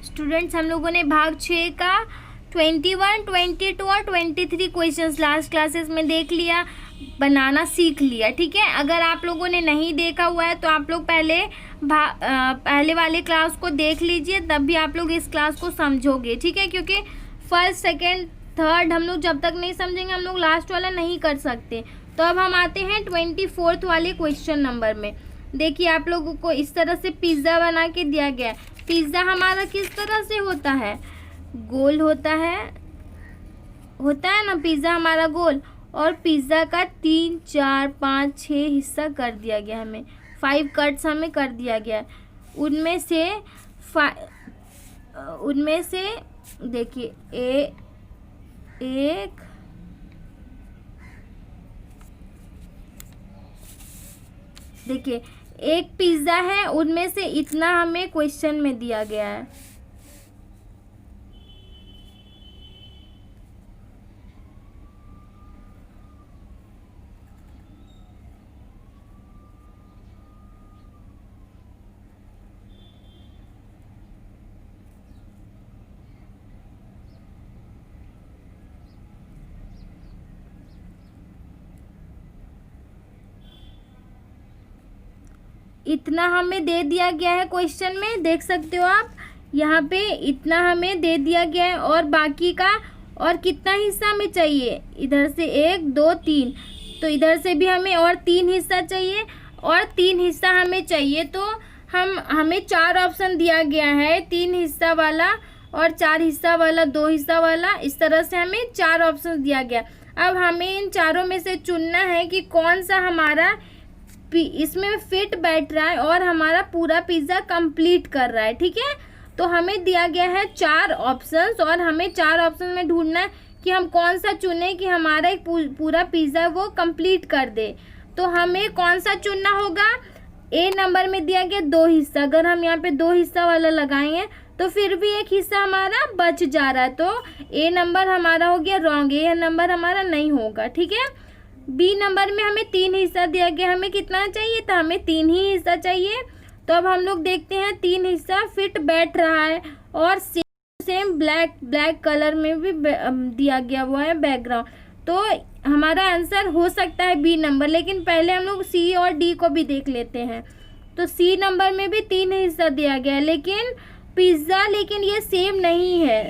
Students, हम लोगों ने भाग 6 का 21, 22 और 23 क्वेश्चंस लास्ट क्लासेस में देख लिया, बनाना सीख लिया। ठीक है, अगर आप लोगों ने नहीं देखा हुआ है तो आप लोग पहले वाले क्लास को देख लीजिए, तब भी आप लोग इस क्लास को समझोगे। ठीक है, क्योंकि फर्स्ट सेकेंड थर्ड हम लोग जब तक नहीं समझेंगे हम लोग लास्ट वाला नहीं कर सकते। तो अब हम आते हैं 24 वाले क्वेश्चन नंबर में। देखिए, आप लोगों को इस तरह से पिज़्ज़ा बना के दिया गया है। पिज़्ज़ा हमारा किस तरह से होता है? गोल होता है ना पिज़्ज़ा हमारा गोल। और पिज़्ज़ा का 3, 4, 5, 6 हिस्सा कर दिया गया, हमें 5 कट्स हमें कर दिया गया। उनमें से देखिए एक पिज़्ज़ा है, उनमें से इतना हमें क्वेश्चन में दिया गया है। इतना हमें दे दिया गया है क्वेश्चन में, देख सकते हो आप यहाँ पे इतना हमें दे दिया गया है। और बाकी का और कितना हिस्सा हमें चाहिए? इधर से 1, 2, 3, तो इधर से भी हमें और 3 हिस्सा चाहिए और 3 हिस्सा हमें चाहिए। तो हमें 4 ऑप्शन दिया गया है, 3 हिस्सा वाला और 4 हिस्सा वाला, 2 हिस्सा वाला, इस तरह से हमें 4 ऑप्शन दिया गया। अब हमें इन चारों में से चुनना है कि कौन सा हमारा इसमें फिट बैठ रहा है और हमारा पूरा पिज़्ज़ा कंप्लीट कर रहा है। ठीक है, तो हमें दिया गया है 4 ऑप्शंस और हमें 4 ऑप्शन में ढूंढना है कि हम कौन सा चुने कि हमारा एक पूरा पिज़्ज़ा वो कंप्लीट कर दे। तो हमें कौन सा चुनना होगा? ए नंबर में दिया गया 2 हिस्सा। अगर हम यहाँ पे 2 हिस्सा वाला लगाएंगे तो फिर भी एक हिस्सा हमारा बच जा रहा है, तो ए नंबर हमारा हो गया रॉन्ग, ये नंबर हमारा नहीं होगा। ठीक है, बी नंबर में हमें 3 हिस्सा दिया गया, हमें कितना चाहिए था? हमें 3 ही हिस्सा चाहिए। तो अब हम लोग देखते हैं 3 हिस्सा फिट बैठ रहा है और सेम ब्लैक कलर में भी दिया गया हुआ है बैकग्राउंड। तो हमारा आंसर हो सकता है बी नंबर, लेकिन पहले हम लोग सी और डी को भी देख लेते हैं। तो सी नंबर में भी 3 हिस्सा दिया गया है, लेकिन पिज़्ज़ा ये सेम नहीं है।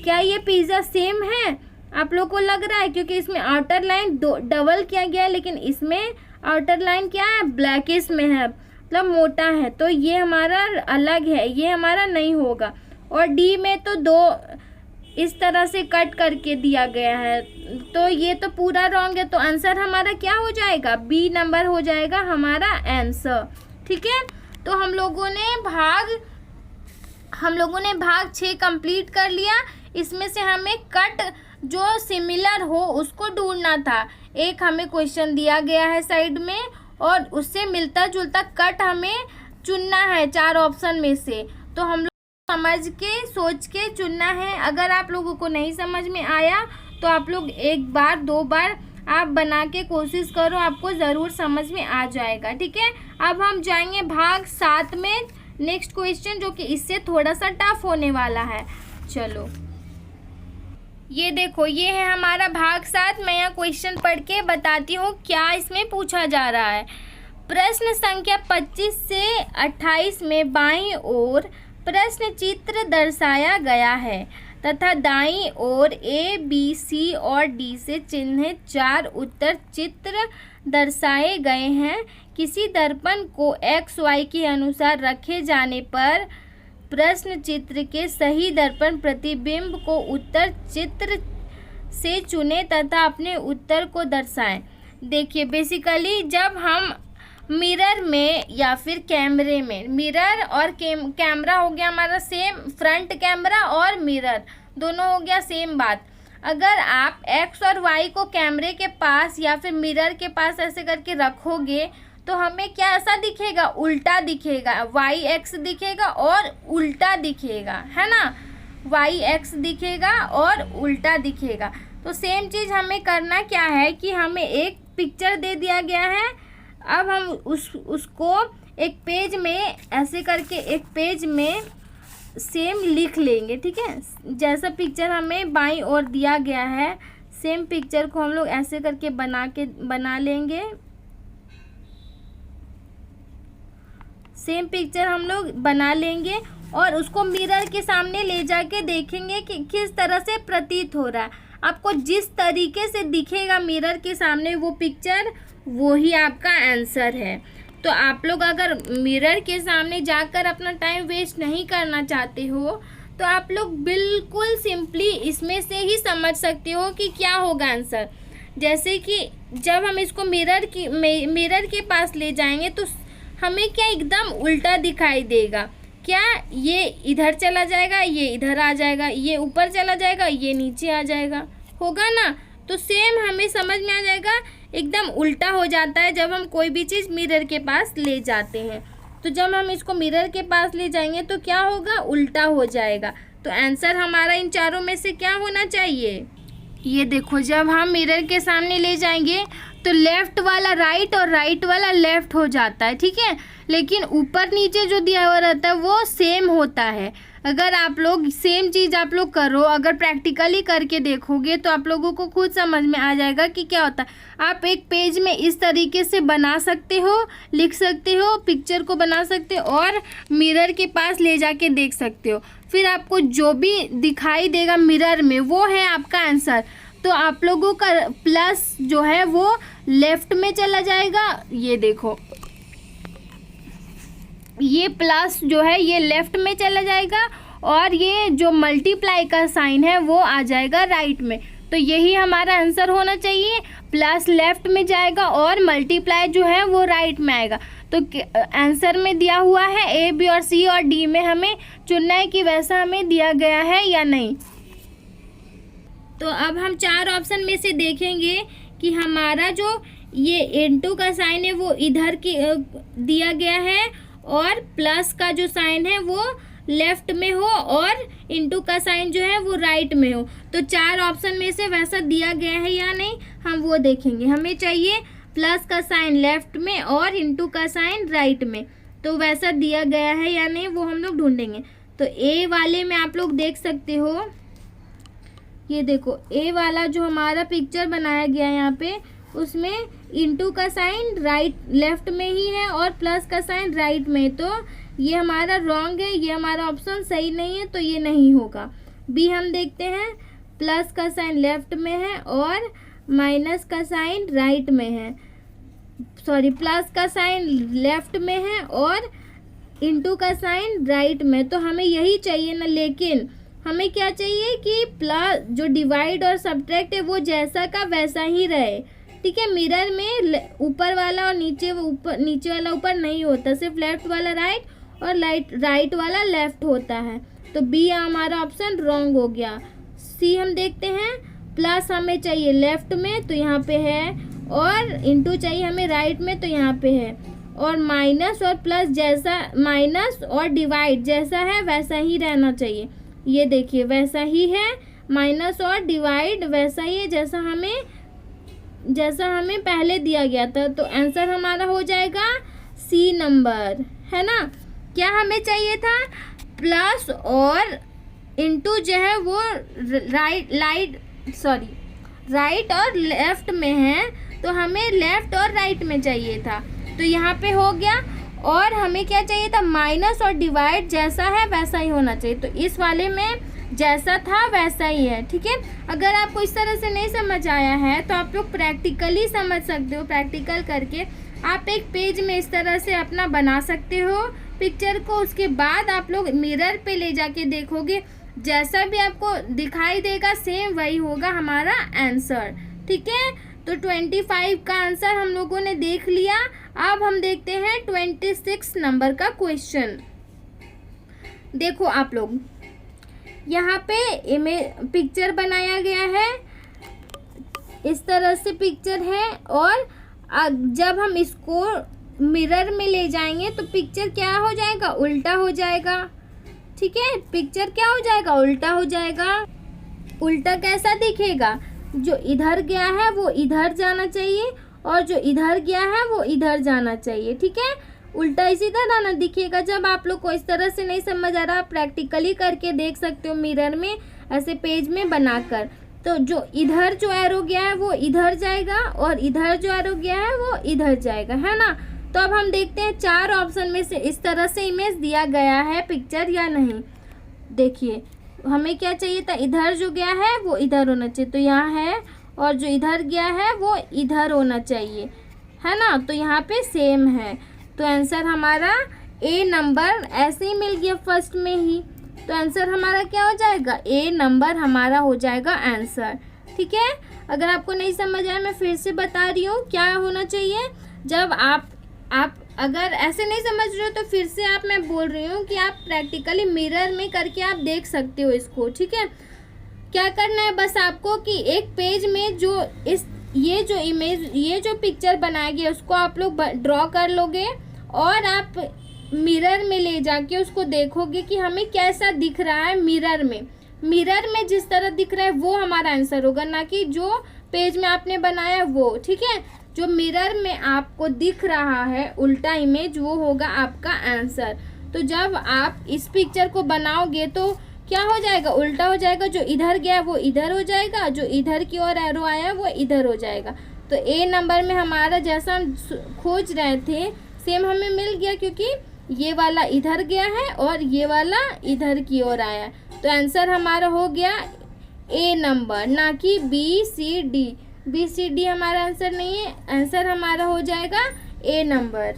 क्या ये पिज़्ज़ा सेम है? आप लोग को लग रहा है, क्योंकि इसमें आउटर लाइन डबल किया गया है, लेकिन इसमें आउटर लाइन क्या है? ब्लैकिश में है, मतलब मोटा है। तो ये हमारा अलग है, ये हमारा नहीं होगा। और डी में तो 2 इस तरह से कट करके दिया गया है, तो ये तो पूरा रॉन्ग है। तो आंसर हमारा क्या हो जाएगा? बी नंबर हो जाएगा हमारा आंसर। ठीक है, तो हम लोगों ने भाग 6 कंप्लीट कर लिया। इसमें से हमें कट जो सिमिलर हो उसको ढूंढना था। एक हमें क्वेश्चन दिया गया है साइड में और उससे मिलता जुलता कट हमें चुनना है 4 ऑप्शन में से। तो हम लोग समझ के सोच के चुनना है। अगर आप लोगों को नहीं समझ में आया तो आप लोग 1 बार 2 बार आप बना के कोशिश करो, आपको ज़रूर समझ में आ जाएगा। ठीक है, अब हम जाएंगे भाग 7 में, नेक्स्ट क्वेश्चन, जो कि इससे थोड़ा सा टफ होने वाला है। चलो, ये देखो, ये है हमारा भाग 7। मैं यहाँ क्वेश्चन पढ़ के बताती हूँ क्या इसमें पूछा जा रहा है। प्रश्न संख्या 25 से 28 में बाईं ओर प्रश्न चित्र दर्शाया गया है तथा दाईं ओर ए, बी, सी और डी से चिन्हित 4 उत्तर चित्र दर्शाए गए हैं। किसी दर्पण को एक्स वाई के अनुसार रखे जाने पर प्रश्न चित्र के सही दर्पण प्रतिबिंब को उत्तर चित्र से चुनें तथा अपने उत्तर को दर्शाएं। देखिए, बेसिकली जब हम मिरर में या फिर कैमरे में, मिरर और कैमरा हो गया हमारा सेम, फ्रंट कैमरा और मिरर दोनों हो गया सेम बात। अगर आप एक्स और वाई को कैमरे के पास या फिर मिरर के पास ऐसे करके रखोगे तो हमें क्या ऐसा दिखेगा? उल्टा दिखेगा। वाई एक्स दिखेगा और उल्टा दिखेगा, है ना? वाई एक्स दिखेगा और उल्टा दिखेगा। तो सेम चीज़ हमें करना क्या है कि हमें एक पिक्चर दे दिया गया है। अब हम उसको एक पेज में ऐसे करके एक पेज में सेम लिख लेंगे, ठीक है। जैसा पिक्चर हमें बाईं ओर दिया गया है सेम पिक्चर को हम लोग ऐसे करके बना लेंगे। सेम पिक्चर हम लोग बना लेंगे और उसको मिरर के सामने ले जाके देखेंगे कि किस तरह से प्रतीत हो रहा है। आपको जिस तरीके से दिखेगा मिरर के सामने वो पिक्चर, वो ही आपका आंसर है। तो आप लोग अगर मिरर के सामने जाकर अपना टाइम वेस्ट नहीं करना चाहते हो तो आप लोग बिल्कुल सिंपली इसमें से ही समझ सकते हो कि क्या होगा आंसर। जैसे कि जब हम इसको मिरर के पास ले जाएंगे तो हमें क्या एकदम उल्टा दिखाई देगा। क्या ये इधर चला जाएगा, ये इधर आ जाएगा, ये ऊपर चला जाएगा, ये नीचे आ जाएगा, होगा ना। तो सेम हमें समझ में आ जाएगा, एकदम उल्टा हो जाता है जब हम कोई भी चीज़ मिरर के पास ले जाते हैं। तो जब हम इसको मिरर के पास ले जाएंगे तो क्या होगा, उल्टा हो जाएगा। तो आंसर हमारा इन चारों में से क्या होना चाहिए। ये देखो, जब हम मिरर के सामने ले जाएंगे तो लेफ़्ट वाला राइट और राइट वाला लेफ़्ट हो जाता है, ठीक है। लेकिन ऊपर नीचे जो दिया हुआ रहता है वो सेम होता है। अगर आप लोग सेम चीज़ आप लोग करो, अगर प्रैक्टिकली करके देखोगे तो आप लोगों को खुद समझ में आ जाएगा कि क्या होता है। आप एक पेज में इस तरीके से बना सकते हो, लिख सकते हो, पिक्चर को बना सकते हो और मिरर के पास ले जाके देख सकते हो। फिर आपको जो भी दिखाई देगा मिरर में वो है आपका आंसर। तो आप लोगों का प्लस जो है वो लेफ्ट में चला जाएगा। ये देखो, ये प्लस जो है ये लेफ्ट में चला जाएगा और ये जो मल्टीप्लाई का साइन है वो आ जाएगा राइट में। तो यही हमारा आंसर होना चाहिए। प्लस लेफ्ट में जाएगा और मल्टीप्लाई जो है वो राइट में आएगा। तो आंसर में दिया हुआ है ए, बी और सी और डी में हमें चुनना है कि वैसा हमें दिया गया है या नहीं। तो अब हम चार ऑप्शन में से देखेंगे कि हमारा जो ये इनटू का साइन है वो इधर की दिया गया है और प्लस का जो साइन है वो लेफ्ट में हो और इनटू का साइन जो है वो राइट में हो। तो चार ऑप्शन में से वैसा दिया गया है या नहीं हम वो देखेंगे। हमें चाहिए प्लस का साइन लेफ्ट में और इनटू का साइन राइट में, तो वैसा दिया गया है या नहीं वो हम लोग ढूंढेंगे। तो ए वाले में आप लोग देख सकते हो, ये देखो ए वाला जो हमारा पिक्चर बनाया गया है यहाँ पे उसमें इनटू का साइन राइट लेफ्ट में ही है और प्लस का साइन राइट में। तो ये हमारा रॉन्ग है, ये हमारा ऑप्शन सही नहीं है, तो ये नहीं होगा। बी हम देखते हैं, प्लस का साइन लेफ्ट में है और माइनस का साइन राइट में है, सॉरी प्लस का साइन लेफ्ट में है और इनटू का साइन राइट में। तो हमें यही चाहिए ना, लेकिन हमें क्या चाहिए कि प्लस जो डिवाइड और सब्ट्रैक्ट है वो जैसा का वैसा ही रहे, ठीक है। मिरर में ऊपर वाला और नीचे वाला ऊपर नहीं होता, सिर्फ लेफ्ट वाला राइट और राइट वाला लेफ्ट होता है। तो बी हमारा ऑप्शन रॉन्ग हो गया। सी हम देखते हैं, प्लस हमें चाहिए लेफ्ट में तो यहाँ पे है और इनटू चाहिए हमें राइट में तो यहाँ पे है, और माइनस और प्लस जैसा माइनस और डिवाइड जैसा है वैसा ही रहना चाहिए। ये देखिए वैसा ही है, माइनस और डिवाइड वैसा ही है जैसा हमें पहले दिया गया था। तो आंसर हमारा हो जाएगा सी नंबर, है ना। क्या हमें चाहिए था, प्लस और इनटू जो है वो राइट और लेफ्ट में है, तो हमें लेफ्ट और राइट में चाहिए था, तो यहाँ पे हो गया। और हमें क्या चाहिए था, माइनस और डिवाइड जैसा है वैसा ही होना चाहिए, तो इस वाले में जैसा था वैसा ही है, ठीक है। अगर आपको इस तरह से नहीं समझ आया है तो आप लोग प्रैक्टिकली समझ सकते हो। प्रैक्टिकल करके आप एक पेज में इस तरह से अपना बना सकते हो पिक्चर को। उसके बाद आप लोग मिरर पे ले जाके देखोगे, जैसा भी आपको दिखाई देगा सेम वही होगा हमारा आंसर, ठीक है। तो 25 का आंसर हम लोगों ने देख लिया। अब हम देखते हैं 26 नंबर का क्वेश्चन। देखो आप लोग, यहाँ पे पिक्चर बनाया गया है, इस तरह से पिक्चर है, और जब हम इसको मिरर में ले जाएंगे तो पिक्चर क्या हो जाएगा, उल्टा हो जाएगा, ठीक है। पिक्चर क्या हो जाएगा, उल्टा हो जाएगा। उल्टा कैसा दिखेगा, जो इधर गया है वो इधर जाना चाहिए और जो इधर गया है वो इधर जाना चाहिए, ठीक है। उल्टा इसी तरह ना दिखेगा। जब आप लोग को इस तरह से नहीं समझ आ रहा, आप प्रैक्टिकली करके देख सकते हो मिरर में, ऐसे पेज में बनाकर। तो जो इधर जो एरो गया है वो इधर जाएगा और इधर जो एरो गया है वो इधर जाएगा, है ना। तो अब हम देखते हैं 4 ऑप्शन में से इस तरह से इमेज दिया गया है पिक्चर या नहीं। देखिए हमें क्या चाहिए था, इधर जो गया है वो इधर होना चाहिए, तो यहाँ है, और जो इधर गया है वो इधर होना चाहिए, है ना। तो यहाँ पे सेम है, तो आंसर हमारा ए नंबर ऐसे ही मिल गया फर्स्ट में ही। तो आंसर हमारा क्या हो जाएगा, ए नंबर हमारा हो जाएगा आंसर। ठीक है, अगर आपको नहीं समझ आया मैं फिर से बता रही हूँ क्या होना चाहिए। जब आप अगर ऐसे नहीं समझ रहे हो तो फिर से मैं बोल रही हूँ कि आप प्रैक्टिकली मिरर में करके आप देख सकते हो इसको। ठीक है, क्या करना है बस आपको कि एक पेज में जो ये जो इमेज, ये जो पिक्चर बनाया गया उसको आप लोग ड्रॉ कर लोगे और आप मिरर में ले जाके उसको देखोगे कि हमें कैसा दिख रहा है मिरर में। मिरर में जिस तरह दिख रहा है वो हमारा आंसर होगा, ना कि जो पेज में आपने बनाया वो। ठीक है, जो मिरर में आपको दिख रहा है उल्टा इमेज वो होगा आपका आंसर। तो जब आप इस पिक्चर को बनाओगे तो क्या हो जाएगा, उल्टा हो जाएगा। जो इधर गया वो इधर हो जाएगा, जो इधर की ओर एरो आया वो इधर हो जाएगा। तो ए नंबर में हमारा जैसा हम खोज रहे थे सेम हमें मिल गया, क्योंकि ये वाला इधर गया है और ये वाला इधर की ओर आया है। तो आंसर हमारा हो गया ए नंबर, ना कि B C D. B C D हमारा आंसर नहीं है, आंसर हमारा हो जाएगा ए नंबर।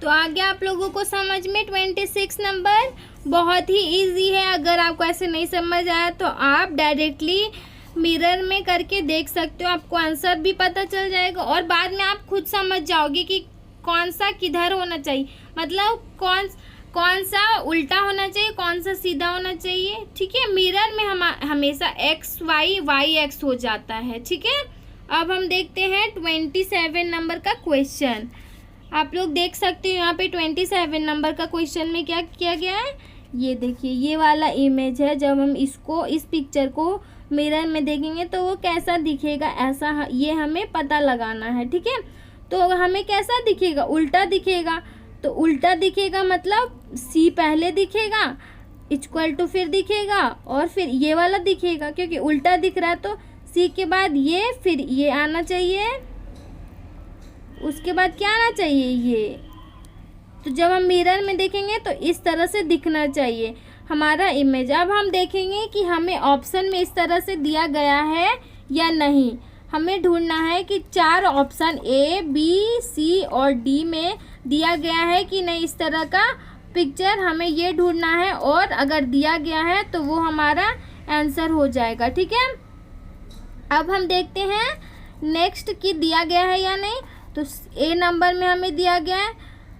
तो आगे आप लोगों को समझ में 26 नंबर बहुत ही इजी है। अगर आपको ऐसे नहीं समझ आया तो आप डायरेक्टली मिरर में करके देख सकते हो, आपको आंसर भी पता चल जाएगा और बाद में आप खुद समझ जाओगे कि कौन सा किधर होना चाहिए, मतलब कौन सा उल्टा होना चाहिए, कौन सा सीधा होना चाहिए। ठीक है, मिरर में हमेशा एक्स वाई वाई एक्स हो जाता है। ठीक है, अब हम देखते हैं 27 नंबर का क्वेश्चन। आप लोग देख सकते हो यहाँ पे 27 नंबर का क्वेश्चन में क्या किया गया है, ये देखिए ये वाला इमेज है। जब हम इस पिक्चर को मिरर में देखेंगे तो वो कैसा दिखेगा, ऐसा ये हमें पता लगाना है। ठीक है, तो हमें कैसा दिखेगा, उल्टा दिखेगा। तो उल्टा दिखेगा मतलब सी पहले दिखेगा, इक्वल टू फिर दिखेगा और फिर ये वाला दिखेगा, क्योंकि उल्टा दिख रहा है तो सी के बाद ये, फिर ये आना चाहिए, उसके बाद क्या आना चाहिए, ये। तो जब हम मिरर में देखेंगे तो इस तरह से दिखना चाहिए हमारा इमेज। अब हम देखेंगे कि हमें ऑप्शन में इस तरह से दिया गया है या नहीं। हमें ढूंढना है कि 4 ऑप्शन ए बी सी और डी में दिया गया है कि नहीं, इस तरह का पिक्चर हमें ये ढूंढना है। और अगर दिया गया है तो वो हमारा आंसर हो जाएगा। ठीक है, अब हम देखते हैं नेक्स्ट कि दिया गया है या नहीं। तो ए नंबर में हमें दिया गया है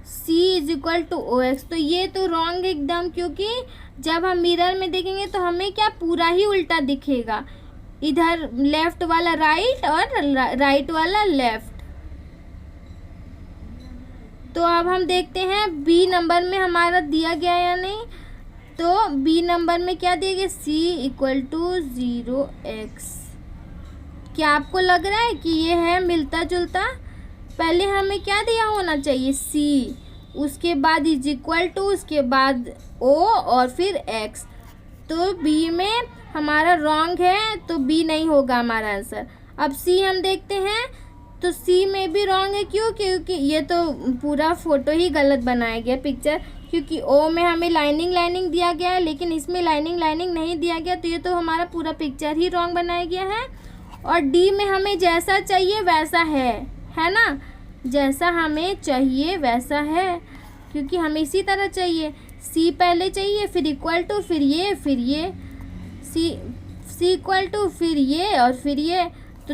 C is equal to O X. तो ये तो रॉन्ग एकदम, क्योंकि जब हम मिरर में देखेंगे तो हमें क्या पूरा ही उल्टा दिखेगा, इधर लेफ्ट वाला राइट और राइट वाला लेफ्ट। तो अब हम देखते हैं बी नंबर में हमारा दिया गया या नहीं। तो बी नंबर में क्या दिया गया, C इक्वल टू 0x। क्या आपको लग रहा है कि ये है मिलता जुलता? पहले हमें क्या दिया होना चाहिए, C, उसके बाद इज इक्वल टू, उसके बाद O और फिर X। तो B में हमारा रॉन्ग है, तो B नहीं होगा हमारा आंसर। अब C हम देखते हैं, तो C में भी रॉन्ग है। क्यों? क्योंकि ये तो पूरा फ़ोटो ही गलत बनाया गया पिक्चर, क्योंकि O में हमें लाइनिंग दिया गया है लेकिन इसमें लाइनिंग नहीं दिया गया, तो ये तो हमारा पूरा पिक्चर ही रॉन्ग बनाया गया है। और D में हमें जैसा चाहिए वैसा है ना, जैसा हमें चाहिए वैसा है, क्योंकि हमें इसी तरह चाहिए। C पहले चाहिए, फिर इक्वल टू, फिर ये C इक्वल टू, फिर ये और फिर ये। तो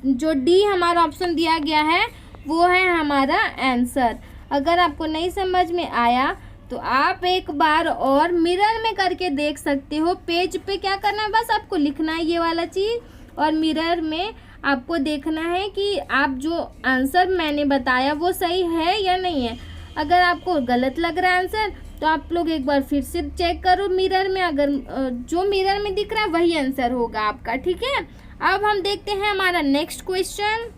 जो D हमारा ऑप्शन दिया गया है वो है हमारा आंसर। अगर आपको नहीं समझ में आया तो आप एक बार और मिरर में करके देख सकते हो। पेज पे क्या करना है, बस आपको लिखना है ये वाला चीज़, और मिरर में आपको देखना है कि आप जो आंसर मैंने बताया वो सही है या नहीं है। अगर आपको गलत लग रहा है आंसर तो आप लोग एक बार फिर से चेक करो मिरर में, अगर जो मिरर में दिख रहा है वही आंसर होगा आपका। ठीक है, अब हम देखते हैं हमारा नेक्स्ट क्वेश्चन।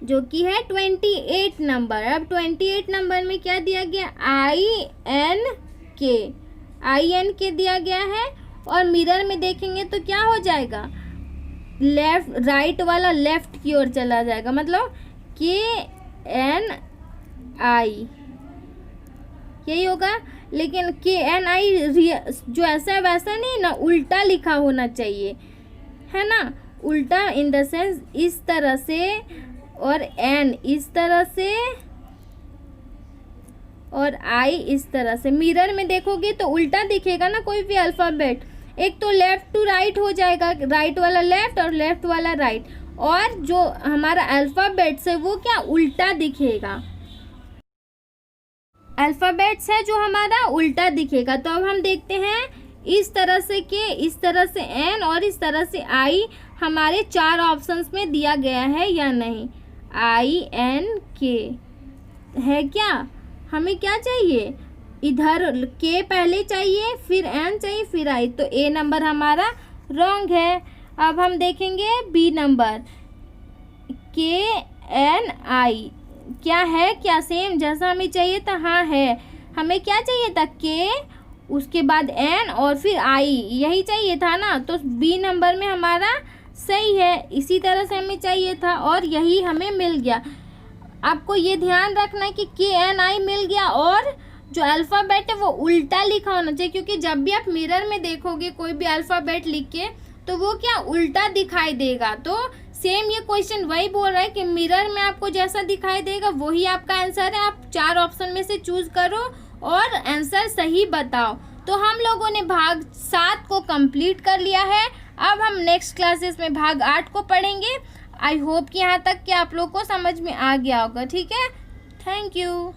जो कि है 28 नंबर। अब 28 नंबर में क्या दिया गया, INK दिया गया है। और मिरर में देखेंगे तो क्या हो जाएगा, लेफ्ट राइट वाला लेफ्ट की ओर चला जाएगा, मतलब KNI यही होगा। लेकिन KNI जो ऐसा है वैसा नहीं ना, उल्टा लिखा होना चाहिए, है ना। उल्टा इन द सेंस इस तरह से, और N इस तरह से, और I इस तरह से। मिरर में देखोगे तो उल्टा दिखेगा ना कोई भी अल्फ़ाबेट, एक तो लेफ्ट टू राइट हो जाएगा, राइट वाला लेफ्ट और लेफ्ट वाला राइट, और जो हमारा अल्फ़ाबेट्स है वो क्या उल्टा दिखेगा, अल्फ़ाबेट्स है जो हमारा उल्टा दिखेगा। तो अब हम देखते हैं इस तरह से K, इस तरह से N और इस तरह से I हमारे 4 ऑप्शंस में दिया गया है या नहीं। INK है क्या, हमें क्या चाहिए, इधर K पहले चाहिए, फिर N चाहिए, फिर I, तो A नंबर हमारा रॉन्ग है। अब हम देखेंगे B नंबर, KNI क्या है, क्या सेम जैसा हमें चाहिए था, हाँ है। हमें क्या चाहिए था, K उसके बाद N और फिर I, यही चाहिए था ना, तो B नंबर में हमारा सही है। इसी तरह से हमें चाहिए था और यही हमें मिल गया। आपको ये ध्यान रखना है कि KNI मिल गया और जो अल्फ़ाबेट है वो उल्टा लिखा होना चाहिए, क्योंकि जब भी आप मिरर में देखोगे कोई भी अल्फ़ाबेट लिख के तो वो क्या उल्टा दिखाई देगा। तो सेम ये क्वेश्चन वही बोल रहा है कि मिरर में आपको जैसा दिखाई देगा वही आपका आंसर है। आप 4 ऑप्शन में से चूज करो और आंसर सही बताओ। तो हम लोगों ने भाग 7 को कंप्लीट कर लिया है। अब हम नेक्स्ट क्लासेस में भाग 8 को पढ़ेंगे। आई होप कि यहाँ तक कि आप लोग को समझ में आ गया होगा। ठीक है, थैंक यू।